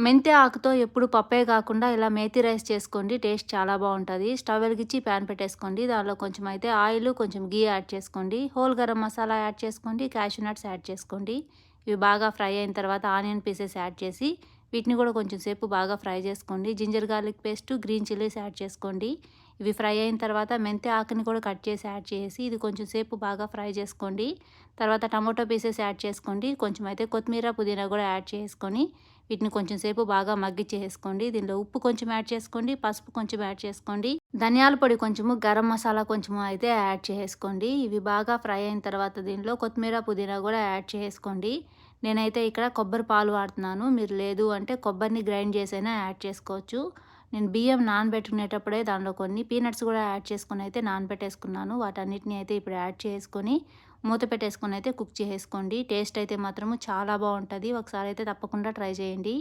మెంతి ఆకుతో ఎప్పుడు పప్పే కాకుండా ఇలా మేతి రైస్ చేసుకోండి. టేస్ట్ చాలా బాగుంటుంది. స్టవ్ వెలిగించి ప్యాన్ పెట్టేసుకోండి. దానిలో కొంచెం అయితే ఆయిల్, కొంచెం గీ యాడ్ చేసుకోండి. హోల్ గరం మసాలా యాడ్ చేసుకోండి. క్యాషూ నట్స్ యాడ్ చేసుకోండి. ఇవి బాగా ఫ్రై అయిన తర్వాత ఆనియన్ పీసెస్ యాడ్ చేసి వీటిని కూడా కొంచెం సేపు బాగా ఫ్రై చేసుకోండి. Ginger garlic paste, green chillies add చేసుకోండి. ఇవి ఫ్రై అయిన తర్వాత మెంతి ఆకుని కూడా కట్ చేసి యాడ్ చేసి ఇది కొంచెం సేపు బాగా ఫ్రై చేసుకోండి. తర్వాత టమాటో పీసెస్ యాడ్ చేసుకోండి. కొంచెం అయితే కొత్తిమీర, పుదీనా కూడా యాడ్ చేసుకొని వీటిని కొంచెం సేపు బాగా మగ్గిచ్చేసుకోండి. దీనిలో ఉప్పు కొంచెం యాడ్ చేసుకోండి, పసుపు కొంచెం యాడ్ చేసుకోండి, ధనియాల పొడి కొంచెము, గరం మసాలా కొంచెము అయితే యాడ్ చేసుకోండి. ఇవి బాగా ఫ్రై అయిన తర్వాత దీనిలో కొత్తిమీర, పుదీనా కూడా యాడ్ చేసుకోండి. నేనైతే ఇక్కడ కొబ్బరి పాలు వాడుతున్నాను. మీరు లేదు అంటే కొబ్బరిని గ్రైండ్ చేసైనా యాడ్ చేసుకోవచ్చు. నేను బియ్యం నానబెట్టుకునేటప్పుడే దానిలో కొన్ని పీనట్స్ కూడా యాడ్ చేసుకొని అయితే నానబెట్టేసుకున్నాను. వాటన్నిటిని అయితే ఇప్పుడు యాడ్ చేసుకొని మూత పెట్టేసుకొని అయితే కుక్ చేసుకోండి. టేస్ట్ అయితే మాత్రము చాలా బాగుంటుంది. ఒకసారి అయితే తప్పకుండా ట్రై చేయండి.